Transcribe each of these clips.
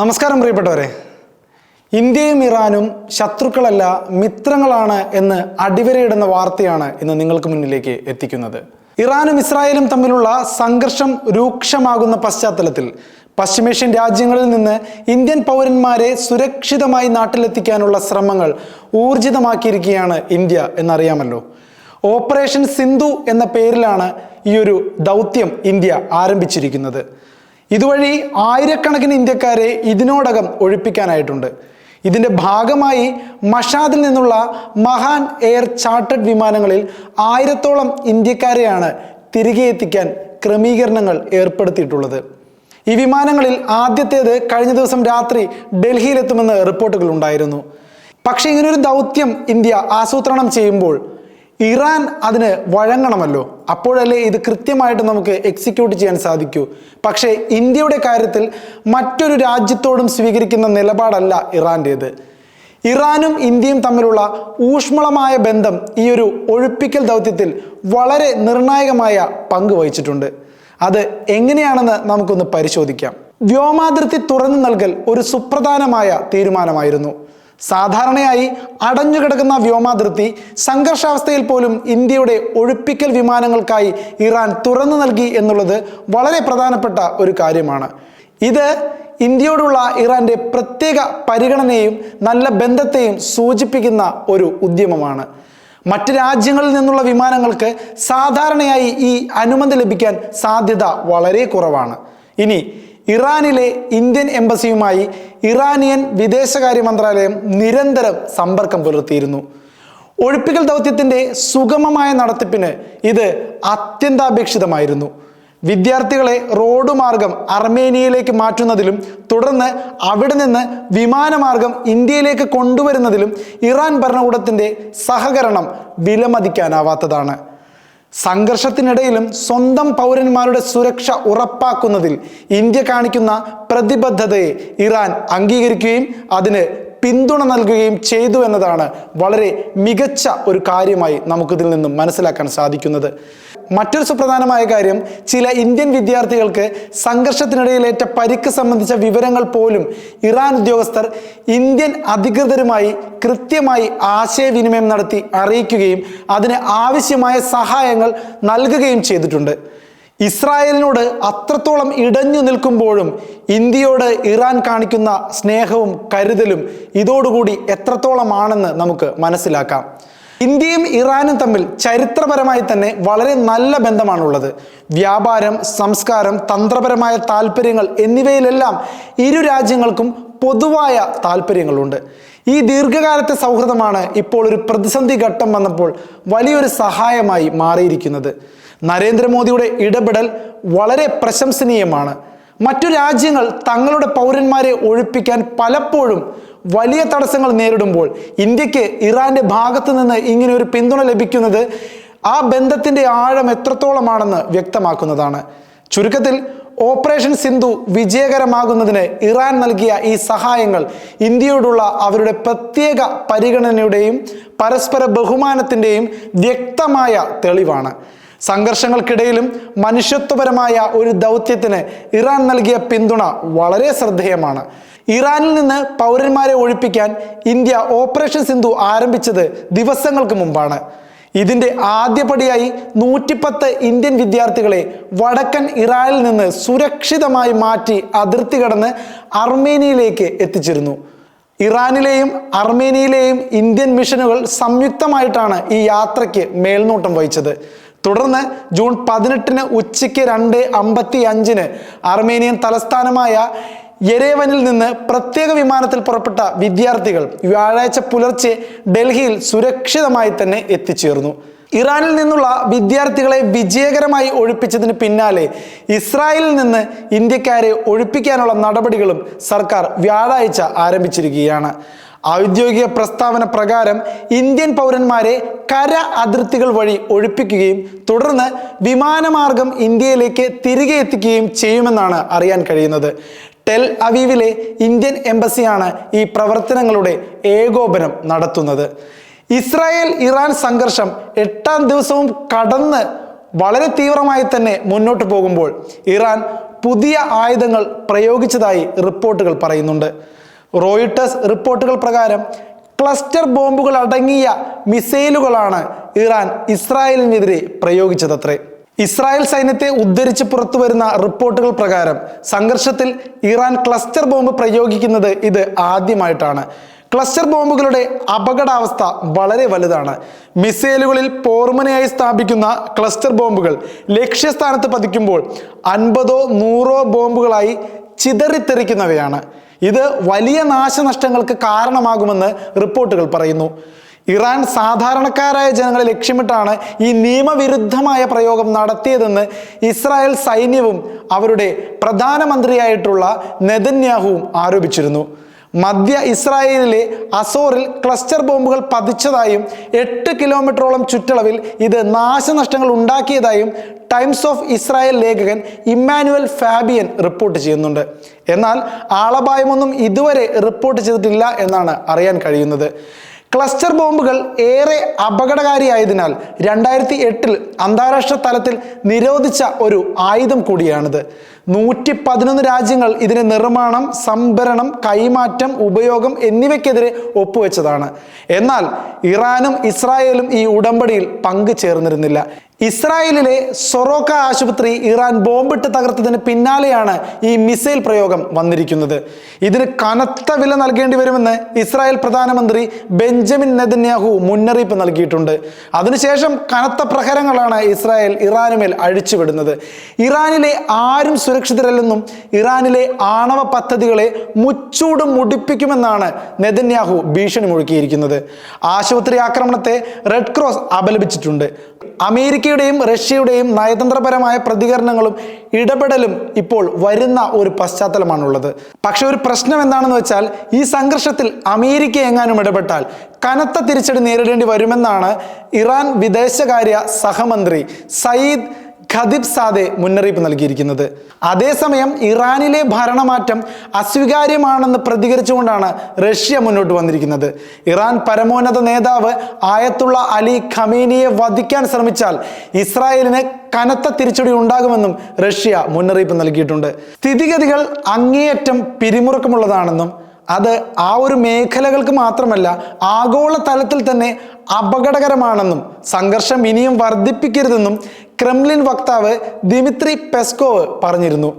നമസ്കാരം പ്രിയപ്പെട്ടവരെ. ഇന്ത്യയും ഇറാനും ശത്രുക്കളല്ല മിത്രങ്ങളാണ് എന്ന് അടിവരയിടുന്ന വാർത്തയാണ് ഇന്ന് നിങ്ങൾക്ക് മുന്നിലേക്ക് എത്തിക്കുന്നത്. ഇറാനും ഇസ്രായേലും തമ്മിലുള്ള സംഘർഷം രൂക്ഷമാകുന്ന പശ്ചാത്തലത്തിൽ പശ്ചിമേഷ്യൻ രാജ്യങ്ങളിൽ നിന്ന് ഇന്ത്യൻ പൗരന്മാരെ സുരക്ഷിതമായി നാട്ടിലെത്തിക്കാനുള്ള ശ്രമങ്ങൾ ഊർജിതമാക്കിയിരിക്കുകയാണ് ഇന്ത്യ എന്നറിയാമല്ലോ. ഓപ്പറേഷൻ സിന്ധു എന്ന പേരിലാണ് ഈ ഒരു ദൗത്യം ഇന്ത്യ ആരംഭിച്ചിരിക്കുന്നത്. ഇതുവഴി ആയിരക്കണക്കിന് ഇന്ത്യക്കാരെ ഇതിനോടകം ഒഴിപ്പിക്കാനായിട്ടുണ്ട്. ഇതിൻ്റെ ഭാഗമായി മഷാദിൽ നിന്നുള്ള മഹാൻ എയർ ചാർട്ടേഡ് വിമാനങ്ങളിൽ 1000-ഓളം ഇന്ത്യക്കാരെയാണ് തിരികെ എത്തിക്കാൻ ക്രമീകരണങ്ങൾ ഏർപ്പെടുത്തിയിട്ടുള്ളത്. ഈ വിമാനങ്ങളിൽ ആദ്യത്തേത് കഴിഞ്ഞ ദിവസം രാത്രി ഡൽഹിയിലെത്തുമെന്ന് റിപ്പോർട്ടുകൾ ഉണ്ടായിരുന്നു. പക്ഷേ ഇങ്ങനൊരു ദൗത്യം ഇന്ത്യ ആസൂത്രണം ചെയ്യുമ്പോൾ ഇറാൻ അതിന് വഴങ്ങണമല്ലോ. അപ്പോഴല്ലേ ഇത് കൃത്യമായിട്ട് നമുക്ക് എക്സിക്യൂട്ട് ചെയ്യാൻ സാധിക്കൂ. പക്ഷേ ഇന്ത്യയുടെ കാര്യത്തിൽ മറ്റൊരു രാജ്യത്തോടും സ്വീകരിക്കുന്ന നിലപാടല്ല ഇറാൻ്റേത്. ഇറാനും ഇന്ത്യയും തമ്മിലുള്ള ഊഷ്മളമായ ബന്ധം ഈ ഒരു ഒഴിപ്പിക്കൽ ദൗത്യത്തിൽ വളരെ നിർണായകമായ പങ്ക് വഹിച്ചിട്ടുണ്ട്. അത് എങ്ങനെയാണെന്ന് നമുക്കൊന്ന് പരിശോധിക്കാം. വ്യോമാതിർത്തി തുറന്നു നൽകൽ ഒരു സുപ്രധാനമായ തീരുമാനമായിരുന്നു. സാധാരണയായി അടഞ്ഞുകിടക്കുന്ന വ്യോമാതിർത്തി സംഘർഷാവസ്ഥയിൽ പോലും ഇന്ത്യയുടെ ഒഴിപ്പിക്കൽ വിമാനങ്ങൾക്കായി ഇറാൻ തുറന്നു നൽകി എന്നുള്ളത് വളരെ പ്രധാനപ്പെട്ട ഒരു കാര്യമാണ്. ഇത് ഇന്ത്യയോടുള്ള ഇറാന്റെ പ്രത്യേക പരിഗണനയും നല്ല ബന്ധത്തെയും സൂചിപ്പിക്കുന്ന ഒരു ഉദ്യമമാണ്. മറ്റ് രാജ്യങ്ങളിൽ നിന്നുള്ള വിമാനങ്ങൾക്ക് സാധാരണയായി ഈ അനുമതി ലഭിക്കാൻ സാധ്യത വളരെ കുറവാണ്. ഇനി ഇറാനിലെ ഇന്ത്യൻ എംബസിയുമായി ഇറാനിയൻ വിദേശകാര്യ മന്ത്രാലയം നിരന്തരം സമ്പർക്കം പുലർത്തിയിരുന്നു. ഒഴിപ്പിക്കൽ ദൗത്യത്തിൻ്റെ സുഗമമായ നടത്തിപ്പിന് ഇത് അത്യന്താപേക്ഷിതമായിരുന്നു. വിദ്യാർത്ഥികളെ റോഡ് മാർഗം അർമേനിയയിലേക്ക് മാറ്റുന്നതിലും തുടർന്ന് അവിടെ നിന്ന് വിമാനമാർഗം ഇന്ത്യയിലേക്ക് കൊണ്ടുവരുന്നതിലും ഇറാൻ ഭരണകൂടത്തിൻ്റെ സഹകരണം വിലമതിക്കാനാവാത്തതാണ്. സംഘർഷത്തിനിടയിലും സ്വന്തം പൗരന്മാരുടെ സുരക്ഷ ഉറപ്പാക്കുന്നതിൽ ഇന്ത്യ കാണിക്കുന്ന പ്രതിബദ്ധതയെ ഇറാൻ അംഗീകരിക്കുകയും അതിന് പിന്തുണ നൽകുകയും ചെയ്തു എന്നതാണ് വളരെ മികച്ച ഒരു കാര്യമായി നമുക്കിതിൽ നിന്നും മനസ്സിലാക്കാൻ സാധിക്കുന്നത്. മറ്റൊരു സുപ്രധാനമായ കാര്യം, ചില ഇന്ത്യൻ വിദ്യാർത്ഥികൾക്ക് സംഘർഷത്തിനിടയിലേറ്റ പരിക്ക് സംബന്ധിച്ച വിവരങ്ങൾ പോലും ഇറാൻ ഉദ്യോഗസ്ഥർ ഇന്ത്യൻ അധികൃതരുമായി കൃത്യമായി ആശയവിനിമയം നടത്തി അറിയിക്കുകയും അതിന് ആവശ്യമായ സഹായങ്ങൾ നൽകുകയും ചെയ്തിട്ടുണ്ട്. ഇസ്രായേലിനോട് അത്രത്തോളം ഇടഞ്ഞു നിൽക്കുമ്പോഴും ഇന്ത്യയോട് ഇറാൻ കാണിക്കുന്ന സ്നേഹവും കരുതലും ഇതോടുകൂടി എത്രത്തോളമാണെന്ന് നമുക്ക് മനസ്സിലാക്കാം. ഇന്ത്യയും ഇറാനും തമ്മിൽ ചരിത്രപരമായി തന്നെ വളരെ നല്ല ബന്ധമാണുള്ളത്. വ്യാപാരം, സംസ്കാരം, തന്ത്രപരമായ താല്പര്യങ്ങൾ എന്നിവയിലെല്ലാം ഇരു രാജ്യങ്ങൾക്കും പൊതുവായ താല്പര്യങ്ങളുണ്ട്. ഈ ദീർഘകാലത്തെ സൗഹൃദമാണ് ഇപ്പോൾ ഒരു പ്രതിസന്ധി ഘട്ടം വന്നപ്പോൾ വലിയൊരു സഹായമായി മാറിയിരിക്കുന്നത്. നരേന്ദ്രമോദിയുടെ ഇടപെടൽ വളരെ പ്രശംസനീയമാണ്. മറ്റു രാജ്യങ്ങൾ തങ്ങളുടെ പൗരന്മാരെ ഒഴിപ്പിക്കാൻ പലപ്പോഴും വലിയ തടസ്സങ്ങൾ നേരിടുമ്പോൾ ഇന്ത്യക്ക് ഇറാന്റെ ഭാഗത്തു നിന്ന് ഇങ്ങനെ ഒരു പിന്തുണ ലഭിക്കുന്നത് ആ ബന്ധത്തിന്റെ ആഴം എത്രത്തോളമാണെന്ന് വ്യക്തമാക്കുന്നതാണ്. ചുരുക്കത്തിൽ ഓപ്പറേഷൻ സിന്ധു വിജയകരമാകുന്നതിന് ഇറാൻ നൽകിയ ഈ സഹായങ്ങൾ ഇന്ത്യയോടുള്ള അവരുടെ പ്രത്യേക പരിഗണനയുടെയും പരസ്പര ബഹുമാനത്തിൻ്റെയും വ്യക്തമായ തെളിവാണ്. സംഘർഷങ്ങൾക്കിടയിലും മനുഷ്യത്വപരമായ ഒരു ദൗത്യത്തിന് ഇറാൻ നൽകിയ പിന്തുണ വളരെ ശ്രദ്ധേയമാണ്. ഇറാനിൽ നിന്ന് പൗരന്മാരെ ഒഴിപ്പിക്കാൻ ഇന്ത്യ ഓപ്പറേഷൻ സിന്ധു ആരംഭിച്ചത് ദിവസങ്ങൾക്ക് മുമ്പാണ്. ഇതിൻ്റെ ആദ്യപടിയായി 110 ഇന്ത്യൻ വിദ്യാർത്ഥികളെ വടക്കൻ ഇറാനിൽ നിന്ന് സുരക്ഷിതമായി മാറ്റി അതിർത്തി കടന്ന് അർമേനിയയിലേക്ക് എത്തിച്ചിരുന്നു. ഇറാനിലെയും അർമേനിയയിലെയും ഇന്ത്യൻ മിഷനുകൾ സംയുക്തമായിട്ടാണ് ഈ യാത്രയ്ക്ക് മേൽനോട്ടം വഹിച്ചത്. തുടർന്ന് ജൂൺ 18 ഉച്ചയ്ക്ക് 2:55 അർമേനിയൻ തലസ്ഥാനമായ യെരേവനിൽ നിന്ന് പ്രത്യേക വിമാനത്തിൽ പുറപ്പെട്ട വിദ്യാർത്ഥികൾ വ്യാഴാഴ്ച പുലർച്ചെ ഡൽഹിയിൽ സുരക്ഷിതമായി തന്നെ എത്തിച്ചേർന്നു. ഇറാനിൽ നിന്നുള്ള വിദ്യാർത്ഥികളെ വിജയകരമായി ഒഴിപ്പിച്ചതിന് പിന്നാലെ ഇസ്രായേലിൽ നിന്ന് ഇന്ത്യക്കാരെ ഒഴിപ്പിക്കാനുള്ള നടപടികളും സർക്കാർ വ്യാഴാഴ്ച ആരംഭിച്ചിരിക്കുകയാണ്. ഔദ്യോഗിക പ്രസ്താവന പ്രകാരം ഇന്ത്യൻ പൗരന്മാരെ കര അതിർത്തികൾ വഴി ഒഴിപ്പിക്കുകയും തുടർന്ന് വിമാനമാർഗം ഇന്ത്യയിലേക്ക് തിരികെ എത്തിക്കുകയും ചെയ്യുമെന്നാണ് അറിയാൻ കഴിയുന്നത്. ടെൽ അവീവിലെ ഇന്ത്യൻ എംബസിയാണ് ഈ പ്രവർത്തനങ്ങളുടെ ഏകോപനം നടത്തുന്നത്. ഇസ്രായേൽ ഇറാൻ സംഘർഷം 8ാം ദിവസവും കടന്ന് വളരെ തീവ്രമായി തന്നെ മുന്നോട്ട് പോകുമ്പോൾ ഇറാൻ പുതിയ ആയുധങ്ങൾ പ്രയോഗിച്ചതായി റിപ്പോർട്ടുകൾ പറയുന്നുണ്ട്. റോയിട്ടേഴ്സ് റിപ്പോർട്ടുകൾ പ്രകാരം ക്ലസ്റ്റർ ബോംബുകൾ അടങ്ങിയ മിസൈലുകളാണ് ഇറാൻ ഇസ്രായേലിനെതിരെ പ്രയോഗിച്ചതത്രേ. ഇസ്രായേൽ സൈന്യത്തെ ഉദ്ധരിച്ച് പുറത്തുവരുന്ന റിപ്പോർട്ടുകൾ പ്രകാരം സംഘർഷത്തിൽ ഇറാൻ ക്ലസ്റ്റർ ബോംബ് പ്രയോഗിക്കുന്നത് ഇത് ആദ്യമായിട്ടാണ്. ക്ലസ്റ്റർ ബോംബുകളുടെ അപകടാവസ്ഥ വളരെ വലുതാണ്. മിസൈലുകളിൽ പോർമുനയായി സ്ഥാപിക്കുന്ന ക്ലസ്റ്റർ ബോംബുകൾ ലക്ഷ്യസ്ഥാനത്ത് പതിക്കുമ്പോൾ 50 100 ബോംബുകളായി ചിതറിത്തെറിക്കുന്നവയാണ്. ഇത് വലിയ നാശനഷ്ടങ്ങൾക്ക് കാരണമാകുമെന്ന് റിപ്പോർട്ടുകൾ പറയുന്നു. ഇറാൻ സാധാരണക്കാരായ ജനങ്ങളെ ലക്ഷ്യമിട്ടാണ് ഈ നിയമവിരുദ്ധമായ പ്രയോഗം നടത്തിയതെന്ന് ഇസ്രായേൽ സൈന്യവും അവരുടെ പ്രധാനമന്ത്രിയായിട്ടുള്ള നെതന്യാഹുവും ആരോപിച്ചിരുന്നു. മധ്യ ഇസ്രായേലിലെ അസോറിൽ ക്ലസ്റ്റർ ബോംബുകൾ പതിച്ചതായും 8 കിലോമീറ്ററോളം ചുറ്റളവിൽ ഇത് നാശനഷ്ടങ്ങൾ ഉണ്ടാക്കിയതായും ടൈംസ് ഓഫ് ഇസ്രായേൽ ലേഖകൻ ഇമ്മാനുവൽ ഫാബിയൻ റിപ്പോർട്ട് ചെയ്യുന്നുണ്ട്. എന്നാൽ ആളപായമൊന്നും ഇതുവരെ റിപ്പോർട്ട് ചെയ്തിട്ടില്ല എന്നാണ് അറിയാൻ കഴിയുന്നത്. ക്ലസ്റ്റർ ബോംബുകൾ ഏറെ അപകടകാരിയായതിനാൽ 2008 അന്താരാഷ്ട്ര തലത്തിൽ നിരോധിച്ച ഒരു ആയുധം കൂടിയാണിത്. 111 രാജ്യങ്ങൾ ഇതിന്റെ നിർമ്മാണം, സംഭരണം, കൈമാറ്റം, ഉപയോഗം എന്നിവയ്ക്കെതിരെ ഒപ്പുവെച്ചതാണ്. എന്നാൽ ഇറാനും ഇസ്രായേലും ഈ ഉടമ്പടിയിൽ പങ്കുചേർന്നിരുന്നില്ല. ഇസ്രായേലിലെ സൊറോക്ക ആശുപത്രി ഇറാൻ ബോംബിട്ട് തകർത്തതിന് പിന്നാലെയാണ് ഈ മിസൈൽ പ്രയോഗം വന്നിരിക്കുന്നത്. ഇതിന് കനത്ത വില നൽകേണ്ടി വരുമെന്ന് ഇസ്രായേൽ പ്രധാനമന്ത്രി ബെഞ്ചമിൻ നെതന്യാഹു മുന്നറിയിപ്പ് നൽകിയിട്ടുണ്ട്. അതിനുശേഷം കനത്ത പ്രഹരങ്ങളാണ് ഇസ്രായേൽ ഇറാനുമേൽ അഴിച്ചുവിടുന്നത്. ഇറാനിലെ ആരും സുരക്ഷിതരല്ലെന്നും ഇറാനിലെ ആണവ പദ്ധതികളെ മുച്ചൂട് മുടിപ്പിക്കുമെന്നാണ് നെതന്യാഹു ഭീഷണി മുഴക്കിയിരിക്കുന്നത്. ആശുപത്രി ആക്രമണത്തെ റെഡ് ക്രോസ് അപലപിച്ചിട്ടുണ്ട്. അമേരിക്കയുടെയും റഷ്യയുടെയും നയതന്ത്രപരമായ പ്രതികരണങ്ങളും ഇടപെടലും ഇപ്പോൾ വരുന്ന ഒരു പശ്ചാത്തലമാണുള്ളത്. പക്ഷെ ഒരു പ്രശ്നം എന്താണെന്ന് വെച്ചാൽ, ഈ സംഘർഷത്തിൽ അമേരിക്ക എങ്ങാനും ഇടപെട്ടാൽ കനത്ത തിരിച്ചടി നേരിടേണ്ടി വരുമെന്നാണ് ഇറാൻ വിദേശകാര്യ സഹമന്ത്രി സയ്യിദ് ഖദീബ് സാദെ മുന്നറിയിപ്പ് നൽകിയിരിക്കുന്നത്. അതേസമയം ഇറാനിലെ ഭരണമാറ്റം അസ്വീകാര്യമാണെന്ന് പ്രതികരിച്ചുകൊണ്ടാണ് റഷ്യ മുന്നോട്ട് വന്നിരിക്കുന്നത്. ഇറാൻ പരമോന്നത നേതാവ് ആയത്തുള്ള അലി ഖമേനിയെ വധിക്കാൻ ശ്രമിച്ചാൽ ഇസ്രായേലിന് കനത്ത തിരിച്ചടി ഉണ്ടാകുമെന്നും റഷ്യ മുന്നറിയിപ്പ് നൽകിയിട്ടുണ്ട്. സ്ഥിതിഗതികൾ അങ്ങേയറ്റം പിരിമുറുക്കമുള്ളതാണെന്നും അത് ആ ഒരു മേഖലകൾക്ക് മാത്രമല്ല ആഗോള തലത്തിൽ തന്നെ അപകടകരമാണെന്നും സംഘർഷം ഇനിയും വർദ്ധിപ്പിക്കരുതെന്നും ക്രെംലിൻ വക്താവ് ദിമിത്രി പെസ്കോവ് പറഞ്ഞിരുന്നു.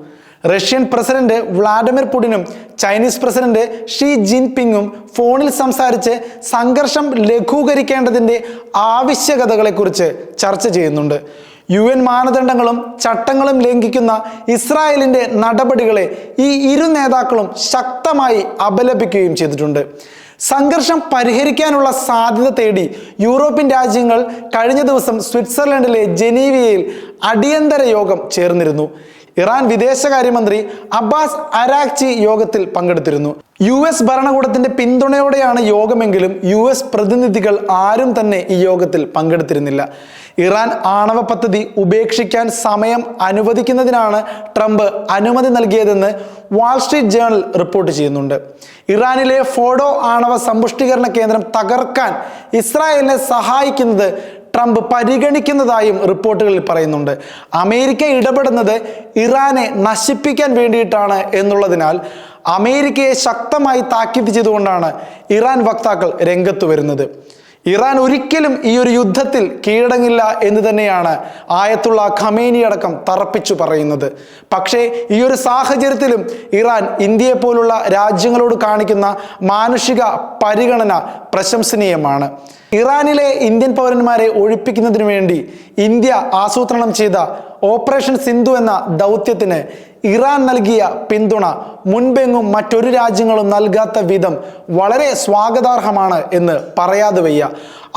റഷ്യൻ പ്രസിഡന്റ് വ്ളാഡിമിർ പുടിനും ചൈനീസ് പ്രസിഡന്റ് ഷീ ജിൻപിങ്ങും ഫോണിൽ സംസാരിച്ച് സംഘർഷം ലഘൂകരിക്കേണ്ടതിൻ്റെ ആവശ്യകതകളെക്കുറിച്ച് ചർച്ച ചെയ്യുന്നുണ്ട്. UN മാനദണ്ഡങ്ങളും ചട്ടങ്ങളും ലംഘിക്കുന്ന ഇസ്രായേലിന്റെ നടപടികളെ ഈ ഇരു നേതാക്കളും ശക്തമായി അപലപിക്കുകയും ചെയ്തിട്ടുണ്ട്. സംഘർഷം പരിഹരിക്കാനുള്ള സാധ്യത തേടി യൂറോപ്യൻ രാജ്യങ്ങൾ കഴിഞ്ഞ ദിവസം സ്വിറ്റ്സർലൻഡിലെ ജനീവയിൽ അടിയന്തര യോഗം ചേർന്നിരുന്നു. ഇറാൻ വിദേശകാര്യമന്ത്രി അബ്ബാസ് അരാക്ചി യോഗത്തിൽ പങ്കെടുത്തിരുന്നു. US ഭരണകൂടത്തിന്റെ പിന്തുണയോടെയാണ് യോഗമെങ്കിലും US പ്രതിനിധികൾ ആരും തന്നെ ഈ യോഗത്തിൽ പങ്കെടുത്തിരുന്നില്ല. ഇറാൻ ആണവ പദ്ധതി ഉപേക്ഷിക്കാൻ സമയം അനുവദിക്കുന്നതിനാണ് ട്രംപ് അനുമതി നൽകിയതെന്ന് വാൾസ്ട്രീറ്റ് ജേണൽ റിപ്പോർട്ട് ചെയ്യുന്നുണ്ട്. ഇറാനിലെ ഫോഡോ ആണവ സമ്പുഷ്ടീകരണ കേന്ദ്രം തകർക്കാൻ ഇസ്രായേലിനെ സഹായിക്കുന്നത് ട്രംപ് പരിഗണിക്കുന്നതായും റിപ്പോർട്ടുകളിൽ പറയുന്നുണ്ട്. അമേരിക്ക ഇടപെടുന്നത് ഇറാനെ നശിപ്പിക്കാൻ വേണ്ടിയിട്ടാണ് എന്നുള്ളതിനാൽ അമേരിക്കയെ ശക്തമായി താക്കീത് ചെയ്തുകൊണ്ടാണ് ഇറാൻ വക്താക്കൾ രംഗത്ത് വരുന്നത്. ഇറാൻ ഒരിക്കലും ഈ ഒരു യുദ്ധത്തിൽ കീഴടങ്ങില്ല എന്ന് തന്നെയാണ് ആയത്തുള്ള ഖമേനി അടക്കം തറപ്പിച്ചു പറയുന്നത്. പക്ഷേ ഈ ഒരു സാഹചര്യത്തിലും ഇറാൻ ഇന്ത്യയെ പോലുള്ള രാജ്യങ്ങളോട് കാണിക്കുന്ന മാനുഷിക പരിഗണന പ്രശംസനീയമാണ്. ഇറാനിലെ ഇന്ത്യൻ പൗരന്മാരെ ഒഴിപ്പിക്കുന്നതിനു വേണ്ടി ഇന്ത്യ ആസൂത്രണം ചെയ്ത ഓപ്പറേഷൻ സിന്ധു എന്ന ദൗത്യത്തിന് ഇറാൻ നൽകിയ പിന്തുണ മുൻപെങ്ങും മറ്റൊരു രാജ്യങ്ങളും നൽകാത്ത വിധം വളരെ സ്വാഗതാർഹമാണ് എന്ന് പറയാതെ വയ്യ.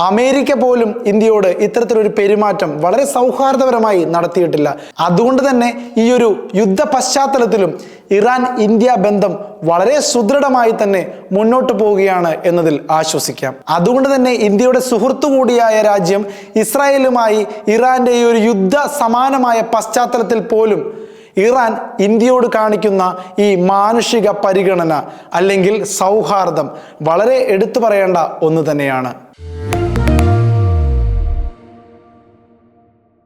അമേരിക്ക പോലും ഇന്ത്യയോട് ഇത്തരത്തിലൊരു പെരുമാറ്റം വളരെ സൗഹാർദ്ദപരമായി നടത്തിയിട്ടില്ല. അതുകൊണ്ട് തന്നെ ഈ ഒരു യുദ്ധ പശ്ചാത്തലത്തിലും ഇറാൻ ഇന്ത്യ ബന്ധം വളരെ സുദൃഢമായി തന്നെ മുന്നോട്ട് പോവുകയാണ് എന്നതിൽ ആശ്വസിക്കാം. അതുകൊണ്ട് തന്നെ ഇന്ത്യയുടെ സുഹൃത്തു കൂടിയായ രാജ്യം ഇസ്രായേലുമായി ഇറാന്റെ ഈ ഒരു യുദ്ധ സമാനമായ പശ്ചാത്തലത്തിൽ പോലും ഇറാൻ ഇന്ത്യയോട് കാണിക്കുന്ന ഈ മാനുഷിക പരിഗണന അല്ലെങ്കിൽ സൗഹാർദ്ദം വളരെ എടുത്തു പറയേണ്ട ഒന്ന് തന്നെയാണ്.